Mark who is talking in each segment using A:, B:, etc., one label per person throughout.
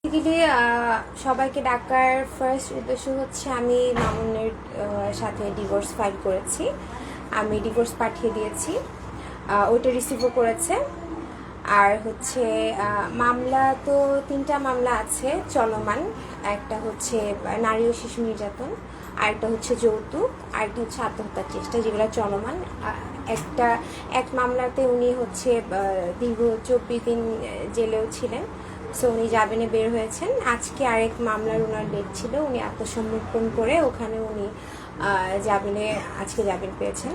A: Basically সবাইকে ডাকার first উদ্দেশ্য হচ্ছে আমি মামুনের সাথে ডিভোর্স ফাইল করেছি। আমি ডিভোর্স পাঠিয়ে দিয়েছি, ওইটা রিসিভও করেছে। আর হচ্ছে মামলা তো 3টা মামলা আছে চলমান। একটা হচ্ছে নারী ও শিশু নির্যাতন, আরেকটা হচ্ছে যৌতুক, আরেকটা হচ্ছে আত্মহত্যার চেষ্টা, যেগুলো চলমান। এক মামলাতে উনি হচ্ছে দীর্ঘ 24 দিন জেলেও ছিলেন, সো উনি জামিনে বের হয়েছেন। আজকে আরেক মামলার ওনার ডেট ছিল, উনি আত্মসমর্পণ করে ওখানে উনি আজকে জামিন পেয়েছেন।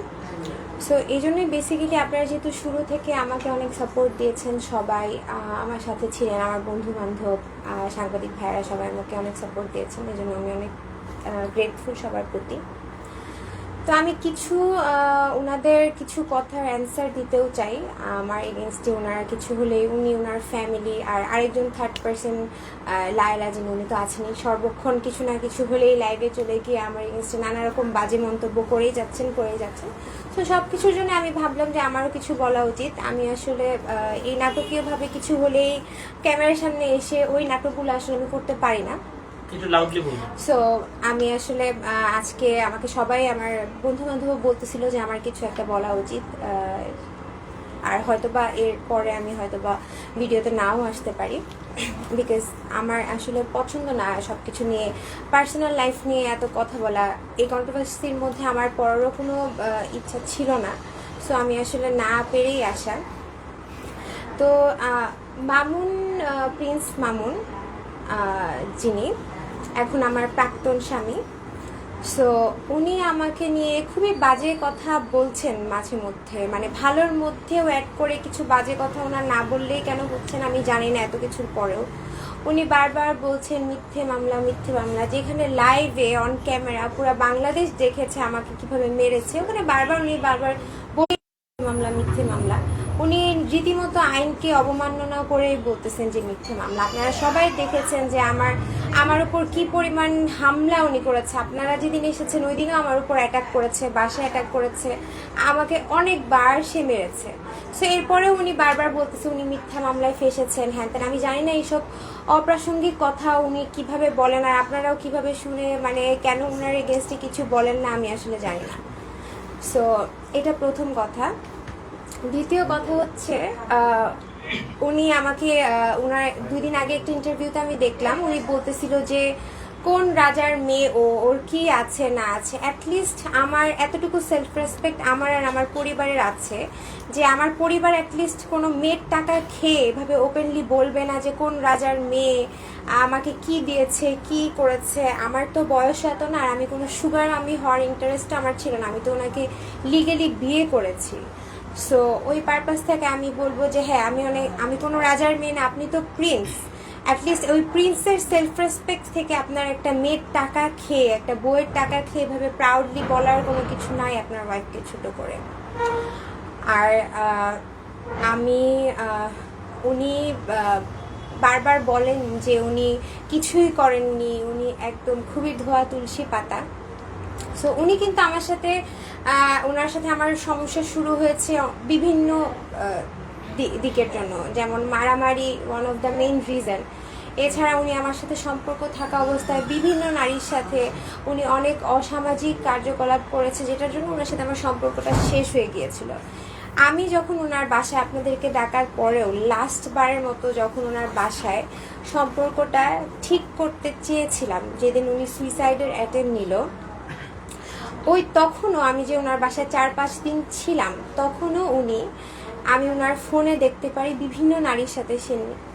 A: সো এই জন্যই বেসিক্যালি আপনারা যেহেতু শুরু থেকে আমাকে অনেক সাপোর্ট দিয়েছেন, সবাই আমার সাথে ছিলেন, আমার বন্ধু বান্ধব, সাংবাদিক ভাইয়েরা সবাই আমাকে অনেক সাপোর্ট দিয়েছেন, এই জন্য আমি অনেক গ্রেটফুল সবার প্রতি। তো আমি ওনাদের কিছু কথার অ্যান্সার দিতেও চাই। আমার এগেনস্টে ওনারা কিছু হলে উনি ওনার ফ্যামিলি আর আরেকজন থার্ড পার্সন লায়লা, যিনি উনি তো আছেনই, সর্বক্ষণ কিছু না কিছু হলেই লাইভে চলে গিয়ে আমার এগেনস্টে নানা রকম বাজে মন্তব্য করেই যাচ্ছেন। তো সব কিছুর জন্য আমি ভাবলাম যে আমারও কিছু বলা উচিত। আমি আসলে এই নাটকীয়ভাবে কিছু হলেই ক্যামেরার সামনে এসে ওই নাটকগুলো আসলে আমি করতে পারি না। সো আমি আসলে আজকে আমাকে সবাই আমার বন্ধু বান্ধব বলতেছিল যে আমার কিছু একটা বলা উচিত, আর হয়তোবা এরপরে আমি হয়তোবা ভিডিওতে নাও আসতে পারি, বিকজ আমার আসলে পছন্দ না সব কিছু নিয়ে, পার্সোনাল লাইফ নিয়ে এত কথা বলা। এই কন্ট্রোভার্সির মধ্যে আমার পড়ারও কোনো ইচ্ছা ছিল না, সো আমি আসলে না পেরেই আসা। তো মামুন, প্রিন্স মামুন, যিনি এখন আমার প্রাক্তন স্বামী, সো উনি আমাকে নিয়ে খুবই বাজে কথা বলছেন মাঝে মধ্যে, মানে ভালোর মধ্যেও অ্যাড করে কিছু বাজে কথা ওনার না বললেই কেন বলছেন আমি জানি না। এত কিছুর পরেও উনি বারবার বলছেন মিথ্যে মামলা, যেখানে লাইভে অন ক্যামেরা পুরো বাংলাদেশ দেখেছে আমাকে কিভাবে মেরেছে, ওখানে উনি বারবার মিথ্যে মামলা। উনি রীতিমতো আইনকে অবমাননা করে বলতেছেন যে মিথ্যে মামলা। আপনারা সবাই দেখেছেন যে আমার উপর কি পরিমাণ হামলা উনি করেছে। আপনারা যেদিন এসেছেন ওই দিনও আমার উপর অ্যাটাক করেছে, বাসায় অ্যাটাক করেছে, আমাকে অনেকবার সে মেরেছে। সো এরপরে উনি বারবার বলতেছে উনি মিথ্যা মামলায় ফেসেছেন, হ্যান তেন। আমি জানি না এইসব অপ্রাসঙ্গিক কথা উনি কিভাবে বলেন, আর আপনারাও কিভাবে শুনে মানে কেন উনার এগেনস্টে কিছু বলেন না আমি আসলে জানি না। সো এটা প্রথম কথা। দ্বিতীয় কথা হচ্ছে উনি আমাকে ওনার 2 দিন আগে একটা ইন্টারভিউতে আমি দেখলাম উনি বলতেছিল যে কোন রাজার মেয়ে ওর কি আছে না আছে। অ্যাটলিস্ট আমার এতটুকু সেলফ রেসপেক্ট আমার আর আমার পরিবারের আছে যে আমার পরিবার অ্যাটলিস্ট কোনো মেয়ের টাকা খেয়ে এভাবে ওপেনলি বলবে না যে কোন রাজার মেয়ে আমাকে কি দিয়েছে কি করেছে। আমার তো বয়স এত না, আর আমি কোনো সুগার আমি হওয়ার ইন্টারেস্ট আমার ছিল না, আমি তো ওনাকে লিগেলি বিয়ে করেছি। সো ওই পারপাস থেকে আমি বলবো যে হ্যাঁ আমি কোনো রাজার মেয়ে না, আপনি তো প্রিন্স। অ্যাটলিস্ট ওই প্রিন্সের সেলফ রেসপেক্ট থেকে আপনার একটা মেয়ের টাকা খেয়ে, একটা বউয়ের টাকা খেয়ে এভাবে প্রাউডলি বলার কোনো কিছু নাই আপনার ওয়াইফকে ছোট করে। আর উনি বারবার বলেন যে উনি কিছুই করেননি, উনি একদম খুবই ধোয়া তুলসী পাতা। সো উনি কিন্তু ওনার সাথে আমার সমস্যা শুরু হয়েছে বিভিন্ন দিকের জন্য, যেমন মারামারি one of the main reason. এছাড়া উনি আমার সাথে সম্পর্ক থাকা অবস্থায় বিভিন্ন নারীর সাথে উনি অনেক অসামাজিক কার্যকলাপ করেছে, যেটার জন্য ওনার সাথে আমার সম্পর্কটা শেষ হয়ে গিয়েছিল। আমি যখন ওনার বাসায় আপনাদেরকে ডাকার পরেও লাস্টবারের মতো যখন ওনার বাসায় সম্পর্কটা ঠিক করতে চেয়েছিলাম, যেদিন উনি সুইসাইডের অ্যাটেম্প নিল, তখনও আমি যে ওনার বাসায় 4-5 দিন ছিলাম, তখনও আমি ওনার ফোনে দেখতে পারি বিভিন্ন নারীর সাথে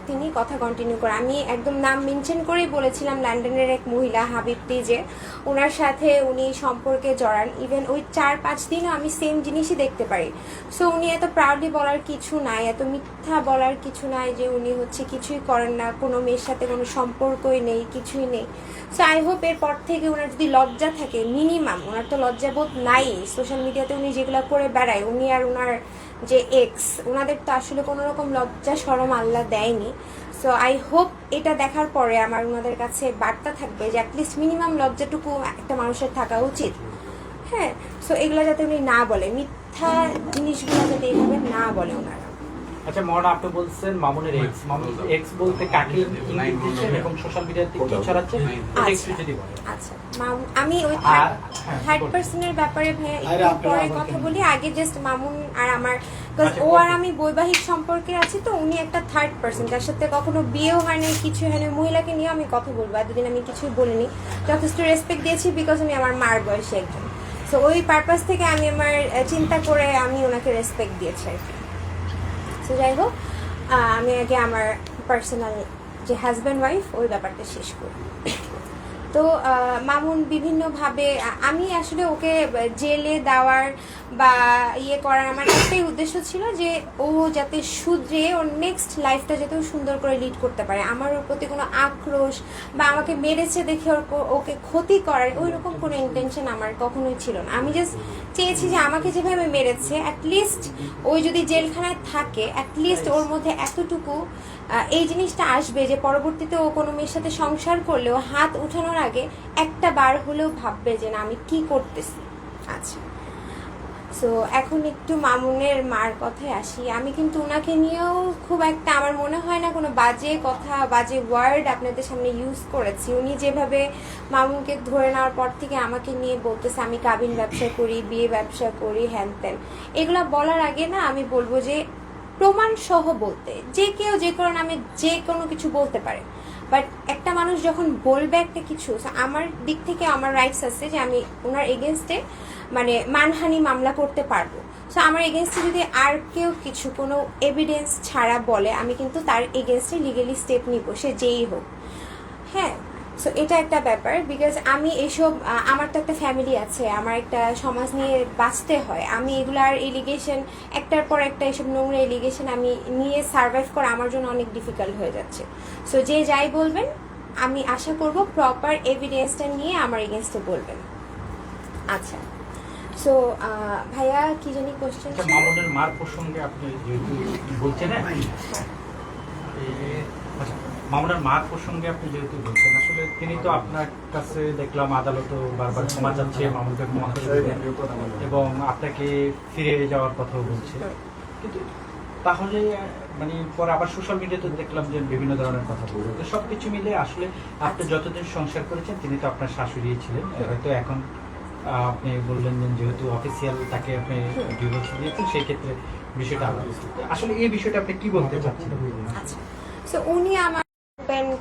A: তিনি কথা কন্টিনিউ করে। আমি একদম নাম মেনশন করেই বলেছিলাম লন্ডনের এক মহিলা হাবিবটি, যে ওনার সাথে উনি সম্পর্কে জড়ান। ইভেন ওই 4-5 দিনও আমি সেম জিনিসই দেখতে পারি। সো উনি এত প্রাউডলি বলার কিছু নাই, এত মিথ্যা বলার কিছু নাই যে উনি কিছুই করেন না, কোনো মেয়ের সাথে কোনো সম্পর্কই নেই, কিছুই নেই। সো আই হোপ এরপর থেকে ওনার যদি লজ্জা থাকে, মিনিমাম, ওনার তো লজ্জাবোধ নাই। সোশ্যাল মিডিয়াতে উনি যেগুলো করে বেড়ায়, উনি আর ওনার যে এক্স, ওনাদের তো আসলে কোনো রকম লজ্জা শরম আল্লাহ দেয়নি। সো আই হোপ এটা দেখার পরে আমার ওনাদের কাছে বার্তা থাকবে যে অ্যাটলিস্ট মিনিমাম লজ্জাটুকু একটা মানুষের থাকা উচিত। হ্যাঁ, সো এগুলো যাতে উনি না বলে, মিথ্যা জিনিসগুলো যাতে এইভাবে না বলে ওনারা।
B: আচ্ছা মহানা, আপনি বলছেন মামুনের এক্স, মামুনের এক্স বলতে কাকে ইঙ্গিত দিচ্ছেন এবং সোশ্যাল মিডিয়াতে কি ছড়াচ্ছেন একটু যদি বলেন।
A: আচ্ছা আমি ওই থার্ড পার্সনের ব্যাপারে ভাইয়া একটু পরে কথা বলি, আগে জাস্ট মামুন আর আমার, ও আর আমি বৈবাহিক সম্পর্কে আছি, তো উনি একটা থার্ড পার্সন, যার সাথে কখনো বিয়েও হয় না, কিছু হয় না, মহিলাকে নিয়ে আমি কথা বলবো, এতদিন আমি কিছুই বলিনি, যথেষ্ট রেসপেক্ট দিয়েছি বিকজ উনি আমার মার বয়সী একজন। সো ওই পারপাস থেকে আমি আমার চিন্তা করে আমি ওনাকে রেসপেক্ট দিয়েছি আর কি। সো যাই হোক, আমি আগে আমার পার্সোনাল যে হাজব্যান্ড ওয়াইফ ওই ব্যাপারটা শেষ করি। তো মামুন বিভিন্নভাবে, আমি আসলে ওকে জেলে দেওয়ার বা ইয়ে করার আমার একটাই উদ্দেশ্য ছিল যে ও যাতে শুধরে ওর নেক্সট লাইফটা যাতে ও সুন্দর করে লিড করতে পারে। আমার ওর প্রতি কোনো আক্রোশ বা আমাকে মেরেছে দেখে ওকে ক্ষতি করার ওই রকম কোনো ইন্টেনশন আমার কখনোই ছিল না। আমি জাস্ট চেয়েছি যে আমাকে যেভাবে মেরেছে অ্যাটলিস্ট ওই যদি জেলখানায় থাকে অ্যাটলিস্ট ওর মধ্যে এতটুকু এই জিনিসটা আসবে যে পরবর্তীতে ও কোনো মেয়ের সাথে সংসার করলেও হাত উঠানোর আগে একটা বার হলেও ভাববে যে না আমি কি করতেছি। আচ্ছা, সো এখন একটু মামুনের মার কথায় আসি। আমি কিন্তু ওনাকে নিয়েও খুব একটা, আমার মনে হয় না কোনো বাজে কথা বাজে ওয়ার্ড আপনাদের সামনে ইউজ করেছি। উনি যেভাবে মামুনকে ধরে নেওয়ার পর থেকে আমাকে নিয়ে বলতেছে আমি কাবিন ব্যবসা করি, বিয়ে ব্যবসা করি, হ্যান ত্যান, এগুলা বলার আগে না আমি বলবো যে প্রমাণ সহ বলতে, যে কেউ যে কোনো নামে যে কোনো কিছু বলতে পারে, বাট একটা মানুষ যখন বলবে একটা কিছু, আমার দিক থেকে আমার রাইটস আছে যে আমি ওনার এগেনস্টে মানে মানহানি মামলা করতে পারবো। সো আমার এগেনস্টে যদি আর কেউ কিছু কোনো এভিডেন্স ছাড়া বলে আমি কিন্তু তার এগেনস্টে লিগালি স্টেপ নিব, সে যেই হোক। হ্যাঁ, সো এটা একটা ব্যাপার, বিকজ আমি এইসব, আমার তো একটা ফ্যামিলি আছে, আমার একটা সমাজ নিয়ে বাঁচতে হয়। আমি এগুলার এলিগেশন একটার পর একটা এসব নোংরা এলিগেশন আমি নিয়ে সার্ভাইভ করা আমার জন্য অনেক ডিফিকাল্ট হয়ে যাচ্ছে। সো যে যাই বলবেন আমি আশা করব প্রপার এভিডেন্সটা নিয়ে আমার এগেনস্টে বলবেন। আচ্ছা, সো ভাইয়া কি জানি কোশ্চেন?
B: মামুনের মার প্রসঙ্গে আপনি যেহেতু বলছেন, মামুনের মার প্রসঙ্গে আপনি যেহেতু বলছেন, আসলে তিনি তো আপনার কাছে দেখলাম আদালত বারবার ক্ষমা চাচ্ছে, মামুনকে ক্ষমা করে দেবেন এবং আপনাকে ফিরে যাওয়ার কথাও বলছে, কিন্তু তাহলে মানে পরে আবার সোশ্যাল মিডিয়াতে দেখলাম যে বিভিন্ন ধরনের কথা বলছে। তো সবকিছু মিলে আসলে আপনি যতদিন সংসার করেছেন তিনি তো আপনার শাশুড়ি ছিলেন, হয়তো এখন আপনি বললেন যে যেহেতু অফিসিয়াল তাকে আপনি ডিভোর্স দিয়েছেন সেই ক্ষেত্রে বিষয়টা আসলে এই বিষয়টা আপনি কি বলতে চাচ্ছেন?
A: আচ্ছা, সো উনি আমার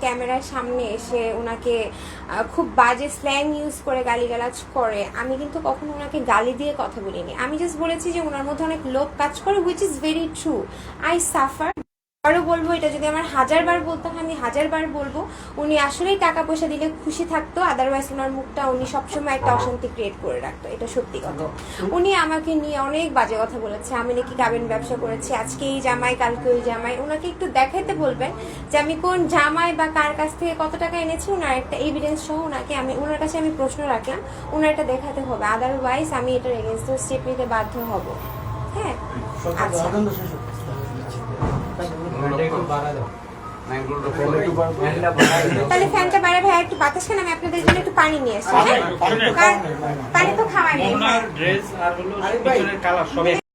A: ক্যামেরার সামনে এসে ওনাকে খুব বাজে স্ল্যাং ইউজ করে গালিগালাজ করে, আমি কিন্তু কখনো ওনাকে গালি দিয়ে কথা বলিনি। আমি জাস্ট বলেছি যে ওনার মধ্যে অনেক লোভ কাজ করে, which is very true. I suffer, আরও বলবো, এটা যদি আমার 1000 বার বলতাম আমি 1000 বার বলবো। উনি আসলেই টাকা পয়সা দিলে খুশি থাকতো, আদারওয়াইজ ওনার মুখটা উনি সবসময় একটা অশান্তি ক্রিয়েট করে রাখতো, এটা সত্যি কথা। উনি আমাকে নিয়ে অনেক বাজে কথা বলেছে, আমি নাকি কাবিন ব্যবসা করেছি, আজকে এই জামাই কালকে ওই জামাই। ওনাকে একটু দেখাইতে বলবেন যে আমি কোন জামাই বা কার কাছ থেকে কত টাকা এনেছি, ওনার একটা এভিডেন্স সহ ওনাকে ওনার কাছে আমি প্রশ্ন রাখলাম, ওনার এটা দেখাতে হবে, আদারওয়াইজ আমি এটার এগেনস্টে স্টেপ নিতে বাধ্য হব। হ্যাঁ, আচ্ছা, তাহলে ফ্যানটা বাইরে ভাই একটু বাতাস খান, আমি আপনাদের জন্য একটু পানি নিয়ে আসছি। পানি তো খাওয়াই নেই।